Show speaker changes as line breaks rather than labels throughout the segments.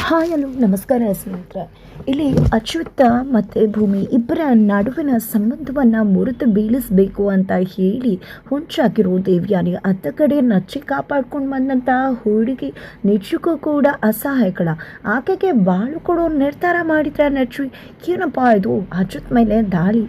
Hi hello ನಮಸ್ಕಾರ ಸ್ನೇಹಿತರೆ. ಇಲ್ಲಿ ಅಚ್ಯುತ ಮತ್ತು ಭೂಮಿ ಇಬ್ಬರ ನಡುವಿನ ಸಂಬಂಧವನ್ನು ಮುರಿದು ಬೀಳಿಸಬೇಕು ಅಂತ ಹೇಳಿ ಹೊಂಚಾಕಿರೋ ದೇವ್ಯಾನಿ ಅತ್ತ ಕಡೆ ನಚ್ಚಿ ಕಾಪಾಡ್ಕೊಂಡು ಬಂದಂಥ ಹುಡುಗಿ ನಿಜಕ್ಕೂ ಕೂಡ ಅಸಹಾಯಕಳ. ಆಕೆಗೆ ಬಾಳು ಕೊಡೋ ನಿರ್ಧಾರ ಮಾಡಿದ್ರೆ ನಚ್ಚಿ ಏನಪ್ಪ ಇದು ಅಚ್ಯುತ್ ಮೇಲೆ ದಾಳಿ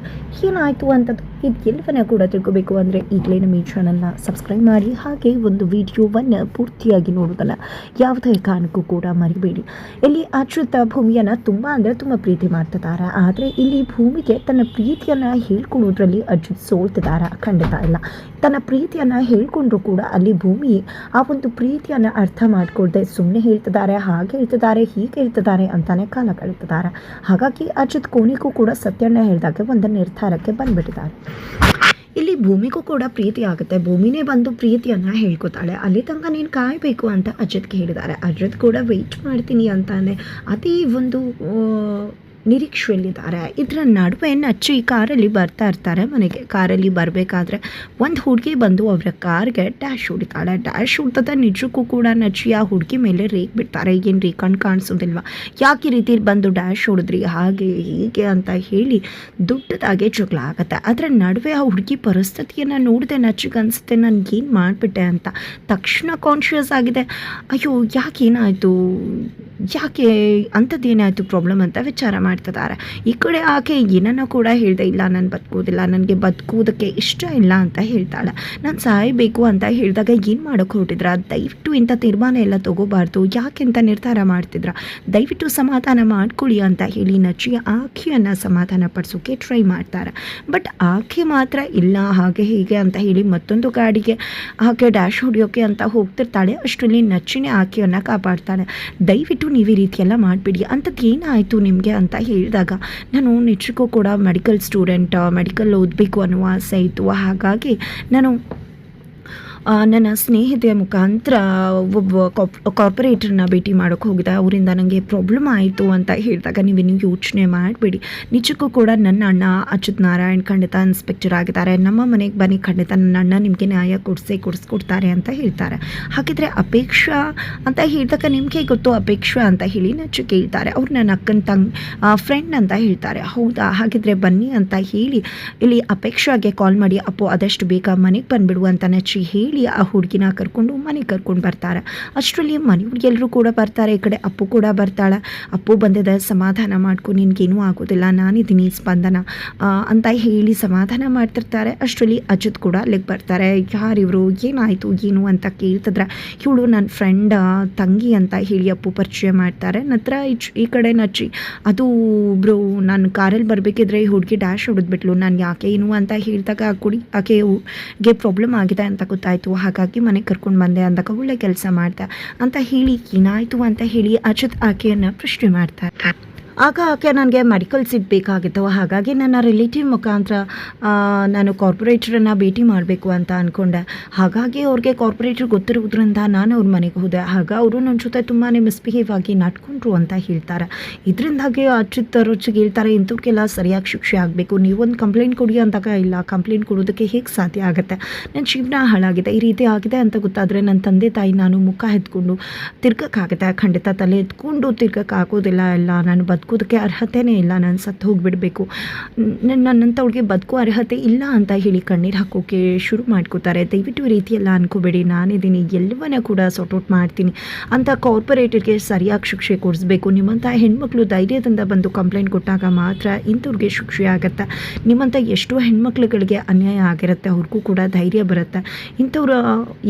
ಏನಾಯಿತು ಅಂತದ್ದು ಇದು ಎಲ್ಲವನ್ನ ಕೂಡ ತಿಳ್ಕೋಬೇಕು ಅಂದರೆ ಈಗಲೇ ನಮ್ಮ ಈ ಚಾನಲ್ನ ಸಬ್ಸ್ಕ್ರೈಬ್ ಮಾಡಿ, ಹಾಗೆ ಒಂದು ವಿಡಿಯೋವನ್ನು ಪೂರ್ತಿಯಾಗಿ ನೋಡೋದನ್ನು ಯಾವುದೇ ಕಾರಣಕ್ಕೂ ಕೂಡ ಮರಿಬೇಡಿ. ಇಲ್ಲಿ ಅಚ್ಯುತ ಭೂಮಿಯನ್ನು ತುಂಬ ಅಂದರೆ ತುಂಬ ಪ್ರೀತಿ ಮಾಡ್ತಿದ್ದಾರೆ. ಆದರೆ ಇಲ್ಲಿ ಭೂಮಿಗೆ ತನ್ನ ಪ್ರೀತಿಯನ್ನು ಹೇಳ್ಕೊಳ್ಳೋದ್ರಲ್ಲಿ ಅಚ್ಯುತ್ ಸೋಲ್ತಿದ್ದಾರೆ. ಖಂಡಿತ ಇಲ್ಲ, ತನ್ನ ಪ್ರೀತಿಯನ್ನು ಹೇಳ್ಕೊಂಡ್ರು ಕೂಡ ಅಲ್ಲಿ ಭೂಮಿ ಆ ಒಂದು ಪ್ರೀತಿಯನ್ನು ಅರ್ಥ ಮಾಡ್ಕೊಳ್ದೆ ಸುಮ್ಮನೆ ಹೇಳ್ತಿದ್ದಾರೆ, ಹಾಗೆ ಹೇಳ್ತಿದ್ದಾರೆ, ಹೀಗೆ ಹೇಳ್ತಿದ್ದಾರೆ ಅಂತಾನೆ ಕಾಲ ಕಳೀತಿದ್ದಾರೆ. ಹಾಗಾಗಿ ಅಚ್ಯುತ್ ಕೊನೆಗೂ ಕೂಡ ಸತ್ಯನ ಹೇಳಿದಾಗ ಒಂದು ನಿರ್ಧಾರಕ್ಕೆ ಬಂದ್ಬಿಟ್ಟಿದ್ದಾರೆ. ಇಲ್ಲಿ ಭೂಮಿಗೂ ಕೂಡ ಪ್ರೀತಿ ಆಗುತ್ತೆ, ಭೂಮಿನೇ ಬಂದು ಪ್ರೀತಿಯನ್ನು ಹೇಳ್ಕೊತಾಳೆ. ಅಲ್ಲಿ ತನಕ ನೀನು ಕಾಯಬೇಕು ಅಂತ ಅಜಿತ್ಗೆ ಹೇಳಿದ್ದಾರೆ. ಅಜಿತ್ ಕೂಡ ವೆಯ್ಟ್ ಮಾಡ್ತೀನಿ ಅಂತಾನೆ ಅದೇ ಒಂದು ನಿರೀಕ್ಷೆಯಲ್ಲಿದ್ದಾರೆ. ಇದರ ನಡುವೆ ನಚ್ಚಿ ಕಾರಲ್ಲಿ ಬರ್ತಾ ಇರ್ತಾರೆ ಮನೆಗೆ. ಕಾರಲ್ಲಿ ಬರಬೇಕಾದ್ರೆ ಒಂದು ಹುಡುಗಿ ಬಂದು ಅವರ ಕಾರ್ಗೆ ಡ್ಯಾಶ್ ಹೊಡಿತಾಳೆ. ಡ್ಯಾಶ್ ಹೊಡ್ತದ ನಿಜಕ್ಕೂ ಕೂಡ ನಚ್ಚಿ ಆ ಹುಡುಗಿ ಮೇಲೆ ರೇಗ್ ಬಿಡ್ತಾರೆ. ಏನು ರೀ ಕಣ್ಣು ಕಾಣಿಸೋದಿಲ್ವಾ, ಯಾಕೆ ಈ ರೀತಿ ಬಂದು ಡ್ಯಾಶ್ ಹೊಡೆದ್ರಿ, ಹಾಗೆ ಹೀಗೆ ಅಂತ ಹೇಳಿ ದೊಡ್ಡದಾಗೆ ಜಗಳ ಆಗುತ್ತೆ. ಅದರ ನಡುವೆ ಆ ಹುಡುಗಿ ಪರಿಸ್ಥಿತಿಯನ್ನು ನೋಡಿದೆ ನಚ್ಚಿಗೆ ಅನಿಸುತ್ತೆ ನನಗೇನು ಮಾಡಿಬಿಟ್ಟೆ ಅಂತ. ತಕ್ಷಣ ಕಾನ್ಷಿಯಸ್ ಆಗಿದೆ, ಅಯ್ಯೋ ಯಾಕೆ ಏನಾಯಿತು, ಯಾಕೆ ಅಂಥದ್ದೇನಾಯಿತು ಪ್ರಾಬ್ಲಮ್ ಅಂತ ವಿಚಾರ ಮಾಡ್ತಿದ್ದಾರೆ. ಈ ಕಡೆ ಆಕೆ ಏನನ್ನೂ ಕೂಡ ಹೇಳ್ದೆ, ಇಲ್ಲ ನಾನು ಬದುಕೋದಿಲ್ಲ, ನನಗೆ ಬದುಕೋದಕ್ಕೆ ಇಷ್ಟ ಇಲ್ಲ ಅಂತ ಹೇಳ್ತಾಳೆ. ನಾನು ಸಾಯಬೇಕು ಅಂತ ಹೇಳಿದಾಗ ಏನು ಮಾಡೋಕ್ಕೆ ಹೊರಟಿದ್ರ, ದಯವಿಟ್ಟು ಇಂಥ ತೀರ್ಮಾನ ಎಲ್ಲ ತೊಗೋಬಾರ್ದು, ಯಾಕೆಂತ ನಿರ್ಧಾರ ಮಾಡ್ತಿದ್ರ, ದಯವಿಟ್ಟು ಸಮಾಧಾನ ಮಾಡ್ಕೊಳ್ಳಿ ಅಂತ ಹೇಳಿ ನಚ್ಚಿ ಆಕೆಯನ್ನು ಸಮಾಧಾನ ಪಡಿಸೋಕೆ ಟ್ರೈ ಮಾಡ್ತಾರೆ. ಬಟ್ ಆಕೆ ಮಾತ್ರ ಇಲ್ಲ ಹಾಗೆ ಹೀಗೆ ಅಂತ ಹೇಳಿ ಮತ್ತೊಂದು ಗಾಡಿಗೆ ಆಕೆ ಡ್ಯಾಶ್ ಹೊಡಿಯೋಕೆ ಅಂತ ಹೋಗ್ತಿರ್ತಾಳೆ. ಅಷ್ಟರಲ್ಲಿ ನಚ್ಚಿನೇ ಆಕೆಯನ್ನು ಕಾಪಾಡ್ತಾಳೆ. ದಯವಿಟ್ಟು ನೀವು ಈ ರೀತಿಯೆಲ್ಲ ಮಾಡಿಬಿಡಿ, ಅಂಥದ್ದು ಏನಾಯಿತು ನಿಮಗೆ ಅಂತ ಹೇಳಿದಾಗ ನಾನು ನಿಜಕ್ಕೂ ಕೂಡ ಮೆಡಿಕಲ್ ಸ್ಟೂಡೆಂಟ್, ಮೆಡಿಕಲ್ ಓದಬೇಕು ಅನ್ನುವ ಆಸೆ ಇತ್ತು. ಹಾಗಾಗಿ ನಾನು ನನ್ನ ಸ್ನೇಹಿತೆಯ ಮುಖಾಂತರ ಒಬ್ಬ ಕಾರ್ಪೊರೇಟರ್ನ ಭೇಟಿ ಮಾಡೋಕ್ಕೆ ಹೋಗಿದೆ. ಅವರಿಂದ ನನಗೆ ಪ್ರಾಬ್ಲಮ್ ಆಯಿತು ಅಂತ ಹೇಳಿದಾಗ ನೀವೇನು ಯೋಚನೆ ಮಾಡಬೇಡಿ, ನಿಜಕ್ಕೂ ಕೂಡ ನನ್ನ ಅಣ್ಣ ಅಚ್ಯುತ್ ನಾರಾಯಣ್ ಖಂಡಿತ ಇನ್ಸ್ಪೆಕ್ಟರ್ ಆಗಿದ್ದಾರೆ, ನಮ್ಮ ಮನೆಗೆ ಬನ್ನಿ, ಖಂಡಿತ ನನ್ನ ಅಣ್ಣ ನಿಮಗೆ ನ್ಯಾಯ ಕೊಡಿಸ್ಕೊಡ್ತಾರೆ ಅಂತ ಹೇಳ್ತಾರೆ. ಹಾಗಿದ್ರೆ ಅಪೇಕ್ಷಾ ಅಂತ ಹೇಳಿದಾಗ ನಿಮಗೆ ಗೊತ್ತು ಅಪೇಕ್ಷಾ ಅಂತ ಹೇಳಿ ನಚ್ಚು ಕೇಳ್ತಾರೆ. ಅವ್ರು ನನ್ನ ಅಕ್ಕನ ಫ್ರೆಂಡ್ ಅಂತ ಹೇಳ್ತಾರೆ. ಹೌದಾ, ಹಾಗಿದ್ರೆ ಬನ್ನಿ ಅಂತ ಹೇಳಿ ಇಲ್ಲಿ ಅಪೇಕ್ಷಾಗೆ ಕಾಲ್ ಮಾಡಿ ಅಪ್ಪು ಆದಷ್ಟು ಬೇಗ ಮನೆಗೆ ಬಂದುಬಿಡು ಅಂತ ನಚ್ಚಿ ಹೇಳಿ ಆ ಹುಡುಗಿನ ಕರ್ಕೊಂಡು ಮನೆಗೆ ಕರ್ಕೊಂಡು ಬರ್ತಾರೆ. ಅಷ್ಟರಲ್ಲಿ ಮನೆಯವ್ರು ಎಲ್ಲರೂ ಕೂಡ ಬರ್ತಾರೆ. ಈ ಕಡೆ ಅಪ್ಪು ಕೂಡ ಬರ್ತಾಳೆ. ಅಪ್ಪು ಬಂದಿದೆ, ಸಮಾಧಾನ ಮಾಡ್ಕೊಂಡು ನಿನ್ಗೇನೂ ಆಗೋದಿಲ್ಲ, ನಾನಿದ್ದೀನಿ ಸ್ಪಂದನ ಅಂತ ಹೇಳಿ ಸಮಾಧಾನ ಮಾಡ್ತಿರ್ತಾರೆ. ಅಷ್ಟರಲ್ಲಿ ಅಜಿತ್ ಕೂಡ ಅಲ್ಲಿಗೆ ಬರ್ತಾರೆ. ಯಾರಿವರು, ಏನಾಯಿತು ಏನು ಅಂತ ಕೇಳ್ತಿದ್ರೆ ಇವಳು ನನ್ನ ಫ್ರೆಂಡ್ ತಂಗಿ ಅಂತ ಹೇಳಿ ಅಪ್ಪು ಪರಿಚಯ ಮಾಡ್ತಾರೆ. ನಂತರ ಈ ಕಡೆ ನಚ್ಚಿ ಅದು ಬ್ರೋ ನಾನು ಕಾರಲ್ಲಿ ಬರಬೇಕಿದ್ರೆ ಈ ಹುಡುಗಿ ಡ್ಯಾಶ್ ಹೊಡೆದ್ಬಿಟ್ಲು, ನಾನು ಯಾಕೆ ಏನು ಅಂತ ಹೇಳಿದಾಗ ಆಕೆಗೆ ಪ್ರಾಬ್ಲಮ್ ಆಗಿದೆ ಅಂತ ಗೊತ್ತಾಯ್ತು, ಹಾಗಾಗಿ ಮನೆಗೆ ಕರ್ಕೊಂಡು ಬಂದೆ ಅಂದಾಗ ಒಳ್ಳೆ ಕೆಲಸ ಮಾಡ್ದೆ ಅಂತ ಹೇಳಿ ಏನಾಯಿತು ಅಂತ ಹೇಳಿ ಅಚ್ಯುತ್ ಆಕೆಯನ್ನು ಪ್ರಶ್ನೆ ಮಾಡ್ತಾರೆ. ಆಗ ಆಕೆ ನನಗೆ ಮೆಡಿಕಲ್ ಸೀಟ್ ಬೇಕಾಗಿತ್ತು, ಹಾಗಾಗಿ ನನ್ನ ರಿಲೇಟಿವ್ ಮುಖಾಂತರ ನಾನು ಕಾರ್ಪೊರೇಟ್ರನ್ನು ಭೇಟಿ ಮಾಡಬೇಕು ಅಂತ ಅಂದ್ಕೊಂಡೆ. ಹಾಗಾಗಿ ಅವ್ರಿಗೆ ಕಾರ್ಪೊರೇಟ್ರ್ ಗೊತ್ತಿರೋದ್ರಿಂದ ನಾನು ಅವ್ರ ಮನೆಗೆ ಹೋದೆ. ಆಗ ಅವರು ನನ್ನ ಜೊತೆ ತುಂಬಾ ಮಿಸ್ಬಿಹೇವ್ ಆಗಿ ನಡ್ಕೊಂಡ್ರು ಅಂತ ಹೇಳ್ತಾರೆ. ಇದರಿಂದಾಗಿ ಅಚ್ಯುತ್ ರುಚಿಗೆ ಹೇಳ್ತಾರೆ, ಇಂಥವ್ರಿಗೆಲ್ಲ ಸರಿಯಾಗಿ ಶಿಕ್ಷೆ ಆಗಬೇಕು, ನೀವೊಂದು ಕಂಪ್ಲೇಂಟ್ ಕೊಡಿ ಅಂದಾಗ ಇಲ್ಲ, ಕಂಪ್ಲೇಂಟ್ ಕೊಡೋದಕ್ಕೆ ಹೇಗೆ ಸಾಧ್ಯ ಆಗುತ್ತೆ, ನನ್ನ ಜೀವನ ಹಾಳಾಗಿದೆ, ಈ ರೀತಿ ಆಗಿದೆ ಅಂತ ಗೊತ್ತಾದರೆ ನನ್ನ ತಂದೆ ತಾಯಿ ನಾನು ಮುಖ ಎತ್ಕೊಂಡು ತಿರ್ಗೋಕ್ಕಾಗುತ್ತೆ, ಖಂಡಿತ ತಲೆ ಎತ್ಕೊಂಡು ತಿರ್ಗೋಕ್ಕಾಗೋದಿಲ್ಲ, ಇಲ್ಲ ನಾನು ಬದುಕೋದಕ್ಕೆ ಅರ್ಹತೆಯೇ ಇಲ್ಲ, ನಾನು ಸತ್ತು ಹೋಗಿಬಿಡಬೇಕು, ನನ್ನಂಥವ್ಳಿಗೆ ಬದುಕೋ ಅರ್ಹತೆ ಇಲ್ಲ ಅಂತ ಹೇಳಿ ಕಣ್ಣೀರು ಹಾಕೋಕೆ ಶುರು ಮಾಡ್ಕೋತಾರೆ. ದಯವಿಟ್ಟು ಈ ರೀತಿಯೆಲ್ಲ ಅನ್ಕೋಬೇಡಿ, ನಾನಿದ್ದೀನಿ, ಎಲ್ಲವನ್ನ ಕೂಡ ಸಾರ್ಟ್ಔಟ್ ಮಾಡ್ತೀನಿ ಅಂತ ಕಾರ್ಪೊರೇಟರ್ಗೆ ಸರಿಯಾಗಿ ಶಿಕ್ಷೆ ಕೊಡಿಸ್ಬೇಕು. ನಿಮ್ಮಂಥ ಹೆಣ್ಮಕ್ಳು ಧೈರ್ಯದಿಂದ ಬಂದು ಕಂಪ್ಲೇಂಟ್ ಕೊಟ್ಟಾಗ ಮಾತ್ರ ಇಂಥವ್ರಿಗೆ ಶಿಕ್ಷೆ ಆಗುತ್ತೆ. ನಿಮ್ಮಂಥ ಎಷ್ಟೋ ಹೆಣ್ಮಕ್ಳುಗಳಿಗೆ ಅನ್ಯಾಯ ಆಗಿರುತ್ತೆ, ಅವ್ರಿಗೂ ಕೂಡ ಧೈರ್ಯ ಬರುತ್ತೆ. ಇಂಥವ್ರು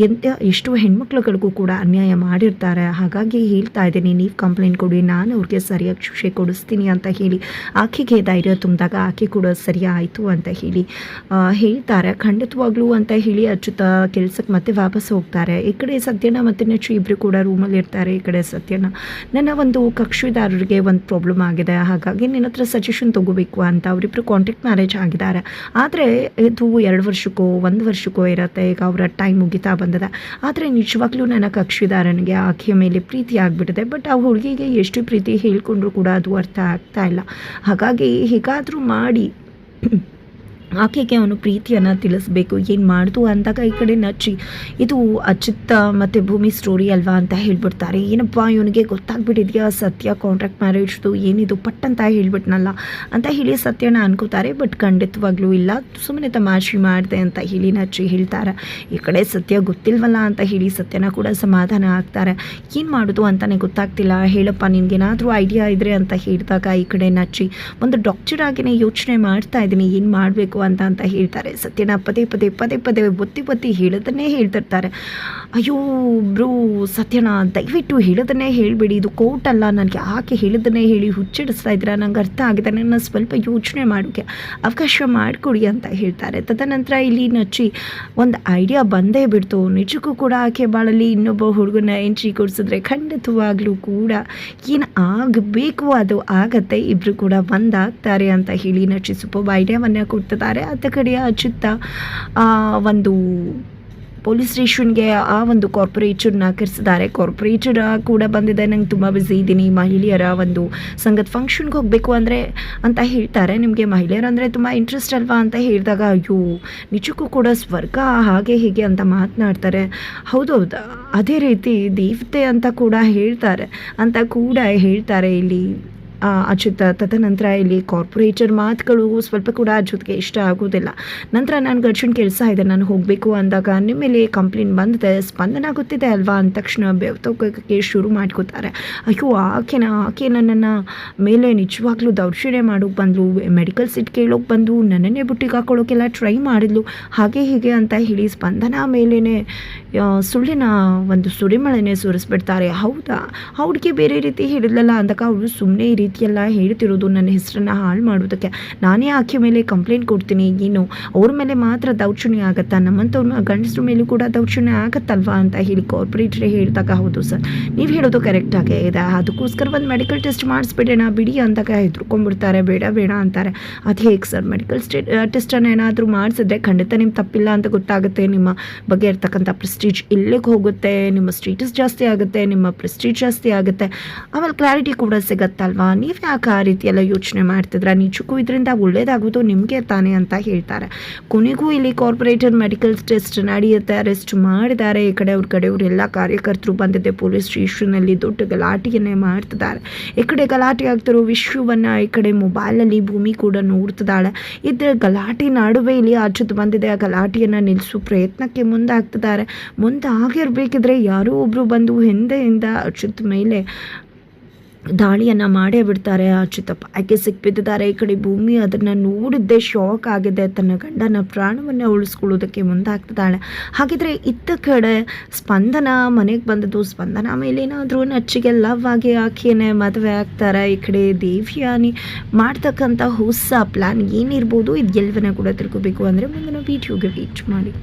ಎಷ್ಟೋ ಹೆಣ್ಮಕ್ಳುಗಳಿಗೂ ಕೂಡ ಅನ್ಯಾಯ ಮಾಡಿರ್ತಾರೆ. ಹಾಗಾಗಿ ಹೇಳ್ತಾ ಇದ್ದೀನಿ, ನೀವು ಕಂಪ್ಲೇಂಟ್ ಕೊಡಿ, ನಾನು ಅವ್ರಿಗೆ ಸರಿಯಾಗಿ ಶಿಕ್ಷೆ ಕೊಡಿಸ್ತೀನಿ ಅಂತ ಹೇಳಿ ಆಕೆಗೆ ಧೈರ್ಯ ತುಂಬಿದಾಗ ಆಕೆ ಕೂಡ ಸರಿ ಆಯಿತು ಅಂತ ಹೇಳಿ ಹೇಳ್ತಾರೆ. ಖಂಡಿತವಾಗ್ಲೂ ಅಂತ ಹೇಳಿ ಅಚ್ಯುತ ಕೆಲಸಕ್ಕೆ ಮತ್ತೆ ವಾಪಸ್ ಹೋಗ್ತಾರೆ. ಈ ಕಡೆ ಸತ್ಯನ ಮತ್ತು ನಚ್ಚು ಇಬ್ಬರು ಕೂಡ ರೂಮಲ್ಲಿ ಇರ್ತಾರೆ. ಈ ಕಡೆ ಸತ್ಯನ, ನನ್ನ ಒಂದು ಕಕ್ಷಿದಾರರಿಗೆ ಒಂದು ಪ್ರಾಬ್ಲಮ್ ಆಗಿದೆ, ಹಾಗಾಗಿ ನಿನ್ನ ಹತ್ರ ಸಜೆಷನ್ ತೊಗೋಬೇಕು ಅಂತ. ಅವರಿಬ್ಬರು ಕಾಂಟ್ಯಾಕ್ಟ್ ಮ್ಯಾರೇಜ್ ಆಗಿದ್ದಾರೆ. ಆದರೆ ಇದು 2 ವರ್ಷಕ್ಕೋ 1 ವರ್ಷಕ್ಕೋ ಇರುತ್ತೆ. ಈಗ ಅವರ ಟೈಮ್ ಮುಗಿತಾ ಬಂದಿದೆ. ಆದರೆ ನಿಜವಾಗ್ಲೂ ನನ್ನ ಕಕ್ಷಿದಾರನಿಗೆ ಆಕೆಯ ಮೇಲೆ ಪ್ರೀತಿ ಆಗಿಬಿಟ್ಟಿದೆ. ಬಟ್ ಆ ಹುಡುಗಿಗೆ ಎಷ್ಟು ಪ್ರೀತಿ ಹೇಳ್ಕೊಂಡ್ರು ಕೂಡ ಅದು ಅರ್ಥ ಆಗ್ತಾ ಇಲ್ಲ. ಹಾಗಾಗಿ ಹೇಗಾದರೂ ಮಾಡಿ ಆಕೆಗೆ ಅವನು ಪ್ರೀತಿಯನ್ನು ತಿಳಿಸ್ಬೇಕು. ಏನು ಮಾಡ್ದು ಅಂದಾಗ ಈ ಕಡೆ ನಚ್ಚಿ ಇದು ಅಚ್ಯುತ ಮತ್ತು ಭೂಮಿ ಸ್ಟೋರಿ ಅಲ್ವಾ ಅಂತ ಹೇಳ್ಬಿಡ್ತಾರೆ. ಏನಪ್ಪ ಇವನಿಗೆ ಗೊತ್ತಾಗ್ಬಿಟ್ಟಿದೆಯಾ ಸತ್ಯ ಕಾಂಟ್ರಾಕ್ಟ್ ಮ್ಯಾರೇಜ್ದು ಏನಿದು ಪಟ್ ಅಂತ ಹೇಳ್ಬಿಟ್ನಲ್ಲ ಅಂತ ಹೇಳಿ ಸತ್ಯನ ಅನ್ಕೋತಾರೆ. ಬಟ್ ಖಂಡಿತವಾಗ್ಲೂ ಇಲ್ಲ, ಸುಮ್ಮನೆ ತಮಾಷೆ ಮಾಡಿದೆ ಅಂತ ಹೇಳಿ ನಚ್ಚಿ ಹೇಳ್ತಾರೆ. ಈ ಕಡೆ ಸತ್ಯ ಗೊತ್ತಿಲ್ವಲ್ಲ ಅಂತ ಹೇಳಿ ಸತ್ಯನ ಕೂಡ ಸಮಾಧಾನ ಆಗ್ತಾರೆ. ಏನು ಮಾಡೋದು ಅಂತಲೇ ಗೊತ್ತಾಗ್ತಿಲ್ಲ, ಹೇಳಪ್ಪ ನಿನಗೇನಾದರೂ ಐಡಿಯಾ ಇದ್ರೆ ಅಂತ ಹೇಳಿದಾಗ ಈ ಕಡೆ ನಚ್ಚಿ ಒಂದು ಡಾಕ್ಟರ್ ಆಗಿನೇ ಯೋಚನೆ ಮಾಡ್ತಾ ಇದ್ದೀನಿ ಏನು ಮಾಡಬೇಕು ಅಂತ ಹೇಳ್ತಾರೆ. ಸತ್ಯನ ಪದೇ ಪದೇ ಪದೇ ಪದೇ ಒತ್ತಿ ಹೇಳೋದನ್ನೇ ಹೇಳ್ತಿರ್ತಾರೆ. ಅಯ್ಯೋ ಬ್ರೋ ಸತ್ಯನ ದಯವಿಟ್ಟು ಹೇಳೋದನ್ನೇ ಹೇಳಿಬಿಡಿ, ಇದು ಕೋರ್ಟ್ ಅಲ್ಲ, ನನಗೆ ಆಕೆ ಹೇಳೋದನ್ನೇ ಹೇಳಿ ಹುಚ್ಚಿಡಿಸ್ತಾ ಇದ್ದೀರಾ, ನಂಗೆ ಅರ್ಥ ಆಗಿದೆ, ನನ್ನ ಸ್ವಲ್ಪ ಯೋಚನೆ ಮಾಡೋಕ್ಕೆ ಅವಕಾಶ ಮಾಡಿಕೊಡಿ ಅಂತ ಹೇಳ್ತಾರೆ. ತದನಂತರ ಇಲ್ಲಿ ನಚ್ಚಿ ಒಂದು ಐಡಿಯಾ ಬಂದೇ ಬಿಡ್ತು. ನಿಜಕ್ಕೂ ಕೂಡ ಆಕೆ ಬಾಳಲ್ಲಿ ಇನ್ನೊಬ್ಬ ಹುಡುಗನ ಎಂಟ್ರಿ ಕೊಡಿಸಿದ್ರೆ ಖಂಡಿತವಾಗ್ಲೂ ಕೂಡ ಏನು ಆಗಬೇಕು ಅದು ಆಗತ್ತೆ, ಇಬ್ಬರು ಕೂಡ ಒಂದಾಗ್ತಾರೆ ಅಂತ ಹೇಳಿ ನಚ್ಚಿ ಸೂಪರ್ ಐಡಿಯಾವನ್ನು ಕೊಡ್ತಿದ್ದಾರೆ. ಅತ್ತ ಕಡೆ ಅಚ್ಯುತ ಒಂದು ಪೊಲೀಸ್ ಸ್ಟೇಷನ್ಗೆ ಆ ಒಂದು ಕಾರ್ಪೊರೇಟರ್ನ ಕರೆಸಿದ್ದಾರೆ. ಕಾರ್ಪೊರೇಟರ್ ಕೂಡ ಬಂದಿದೆ, ನಂಗೆ ತುಂಬ ಬ್ಯುಸಿ ಇದ್ದೀನಿ, ಮಹಿಳೆಯರ ಒಂದು ಸಂಘದ ಫಂಕ್ಷನ್ಗೆ ಹೋಗಬೇಕು ಅಂದರೆ ಅಂತ ಹೇಳ್ತಾರೆ. ನಿಮಗೆ ಮಹಿಳೆಯರು ಅಂದರೆ ತುಂಬ ಇಂಟ್ರೆಸ್ಟ್ ಅಲ್ವಾ ಅಂತ ಹೇಳಿದಾಗ ಅಯ್ಯೋ ನಿಜಕ್ಕೂ ಕೂಡ ಸ್ವರ್ಗ ಹಾಗೆ ಹೀಗೆ ಅಂತ ಮಾತನಾಡ್ತಾರೆ. ಹೌದೌದು ಅದೇ ರೀತಿ ದೇವತೆ ಅಂತ ಕೂಡ ಹೇಳ್ತಾರೆ ಇಲ್ಲಿ ಅಚ್ಯುತ. ತದನಂತರ ಇಲ್ಲಿ ಕಾರ್ಪೊರೇಟರ್ ಮಾತುಗಳು ಸ್ವಲ್ಪ ಕೂಡ ಅಚ್ಯುತ್ಗೆ ಇಷ್ಟ ಆಗೋದಿಲ್ಲ. ನಂತರ ನನಗೆ ಅರ್ಜೆಂಟ್ ಕೆಲಸ ಇದೆ, ನಾನು ಹೋಗಬೇಕು ಅಂದಾಗ ನಿಮ್ಮ ಮೇಲೆ ಕಂಪ್ಲೇಂಟ್ ಬಂದಿದೆ, ಸ್ಪಂದನ ಗೊತ್ತಿದೆ ಅಲ್ವಾ ಅಂದ ತಕ್ಷಣ ಬೆವತೋಗೋಕ್ಕೆ ಶುರು ಮಾಡ್ಕೋತಾರೆ. ಅಯ್ಯೋ ಆಕೆ ನನ್ನನ್ನು ಮೇಲೆ ನಿಜವಾಗ್ಲೂ ದೌರ್ಜನ್ಯ ಮಾಡೋಕೆ ಬಂದರು, ಮೆಡಿಕಲ್ ಸೀಟ್ ಕೇಳೋಕೆ ಬಂದು ನನ್ನನ್ನೇ ಬುಟ್ಟಿಗೆ ಹಾಕೊಳ್ಳೋಕೆಲ್ಲ ಟ್ರೈ ಮಾಡಿದ್ಲು, ಹಾಗೆ ಹೀಗೆ ಅಂತ ಹೇಳಿ ಸ್ಪಂದನ ಮೇಲೇ ಸುಳ್ಳಿನ ಒಂದು ಸುರಿಮಳೆನೇ ಸುರಿಸ್ಬಿಡ್ತಾರೆ. ಹೌದಾ ಹುಡುಗಿ ಬೇರೆ ರೀತಿ ಹೇಳಿದ್ಲಲ್ಲ ಅಂದಾಗ ಅವಳು ಸುಮ್ಮನೆ ಈ ರೀತಿಯೆಲ್ಲ ಹೇಳ್ತಿರೋದು ನನ್ನ ಹೆಸರನ್ನು ಹಾಳು ಮಾಡೋದಕ್ಕೆ, ನಾನೇ ಆಕೆ ಮೇಲೆ ಕಂಪ್ಲೇಂಟ್ ಕೊಡ್ತೀನಿ, ಏನು ಅವ್ರ ಮೇಲೆ ಮಾತ್ರ ದೌರ್ಜನ್ಯ ಆಗುತ್ತಾ, ನಮ್ಮಂಥವ್ರ ಗಂಡಸ್ರ ಮೇಲೂ ಕೂಡ ದೌರ್ಜನ್ಯ ಆಗುತ್ತಲ್ವಾ ಅಂತ ಹೇಳಿ ಕಾರ್ಪೊರೇಟ್ರೇ ಹೇಳಿದಾಗ ಹೌದು ಸರ್ ನೀವು ಹೇಳೋದು ಕರೆಕ್ಟಾಗೇ ಇದೆ, ಅದಕ್ಕೋಸ್ಕರ ಒಂದು ಮೆಡಿಕಲ್ ಟೆಸ್ಟ್ ಮಾಡಿಸ್ಬಿಡೋಣ ಬಿಡಿ ಅಂದಾಗ ಹೆದರ್ಕೊಂಡ್ಬಿಡ್ತಾರೆ. ಬೇಡ ಅಂತಾರೆ. ಅದು ಹೇಗೆ ಸರ್ ಮೆಡಿಕಲ್ ಟೆಸ್ಟನ್ನು ಏನಾದರೂ ಮಾಡಿಸಿದ್ರೆ ಖಂಡಿತ ನಿಮ್ಮ ತಪ್ಪಿಲ್ಲ ಅಂತ ಗೊತ್ತಾಗುತ್ತೆ, ನಿಮ್ಮ ಬಗ್ಗೆ ಇರ್ತಕ್ಕಂಥ ಪ್ರೆಸ್ಟೀಜ್ ಇಲ್ಲಿಗೆ ಹೋಗುತ್ತೆ, ನಿಮ್ಮ ಸ್ಟೇಟಸ್ ಜಾಸ್ತಿ ಆಗುತ್ತೆ, ನಿಮ್ಮ ಪ್ರೆಸ್ಟೀಜ್ ಜಾಸ್ತಿ ಆಗುತ್ತೆ, ಆಮೇಲೆ ಕ್ಲಾರಿಟಿ ಕೂಡ ಸಿಗತ್ತಲ್ವಾ, ನೀವು ಯಾಕೆ ಆ ರೀತಿಯೆಲ್ಲ ಯೋಚನೆ ಮಾಡ್ತಿದ್ರೆ, ನಿಜಕ್ಕೂ ಇದರಿಂದ ಒಳ್ಳೇದಾಗೋದು ನಿಮಗೆ ತಾನೇ ಅಂತ ಹೇಳ್ತಾರೆ. ಕೊನೆಗೂ ಇಲ್ಲಿ ಕಾರ್ಪೊರೇಟರ್ ಮೆಡಿಕಲ್ ಟೆಸ್ಟ್ ನಡೆಯುತ್ತೆ, ಅರೆಸ್ಟ್ ಮಾಡಿದ್ದಾರೆ. ಈ ಕಡೆಯವ್ರ ಎಲ್ಲ ಕಾರ್ಯಕರ್ತರು ಬಂದಿದ್ದೆ ಪೊಲೀಸ್ ಸ್ಟೇಷನಲ್ಲಿ ದೊಡ್ಡ ಗಲಾಟೆಯನ್ನೇ ಮಾಡ್ತಿದ್ದಾರೆ. ಈ ಕಡೆ ಗಲಾಟೆ ಆಗ್ತಿರೋ ವಿಷಯವನ್ನು ಈ ಕಡೆ ಮೊಬೈಲಲ್ಲಿ ಭೂಮಿ ಕೂಡ ನೋಡ್ತಿದ್ದಾಳೆ. ಇದ್ರ ಗಲಾಟೆ ನಡುವೆ ಇಲ್ಲಿ ಅಚ್ಯುತ್ ಬಂದಿದೆ, ಆ ಗಲಾಟೆಯನ್ನು ನಿಲ್ಲಿಸೋ ಪ್ರಯತ್ನಕ್ಕೆ ಮುಂದಾಗಿರ್ಬೇಕಿದ್ರೆ ಯಾರೋ ಒಬ್ಬರು ಬಂದು ಹಿಂದೆಯಿಂದ ಅಚ್ಯುತ್ ಮೇಲೆ ದಾಳಿಯನ್ನು ಮಾಡೇ ಬಿಡ್ತಾರೆ. ಅಚ್ಯುತ ಪಾಯಕ್ಕೆ ಸಿಕ್ಬಿದ್ದಿದ್ದಾರೆ. ಈ ಕಡೆ ಭೂಮಿ ಅದನ್ನು ನೋಡಿದ್ದೇ ಶಾಕ್ ಆಗಿದೆ, ತನ್ನ ಗಂಡನ ಪ್ರಾಣವನ್ನು ಉಳಿಸ್ಕೊಳ್ಳೋದಕ್ಕೆ ಮುಂದಾಗ್ತಿದ್ದಾಳೆ. ಹಾಗಿದ್ರೆ ಇತ್ತ ಕಡೆ ಸ್ಪಂದನ ಮನೆಗೆ ಬಂದದ್ದು, ಸ್ಪಂದನ ಮೇಲೇನಾದರೂ ನಚ್ಚಿಗೆ ಲವ್ ಆಗಿ ಆಕೆಯೇ ಮದುವೆ ಆಗ್ತಾರೆ. ಈ ಕಡೆ ದೇವ್ಯಾನಿ ಮಾಡ್ತಕ್ಕಂಥ ಹೊಸ ಪ್ಲ್ಯಾನ್ ಏನಿರ್ಬೋದು, ಇದು ಎಲ್ಲವನ್ನ ಕೂಡ ತಿಳ್ಕೊಬೇಕು ಅಂದರೆ ಮುಂದಿನ ವಿಡಿಯೋಗೆ ವೇಟ್ ಮಾಡಿ.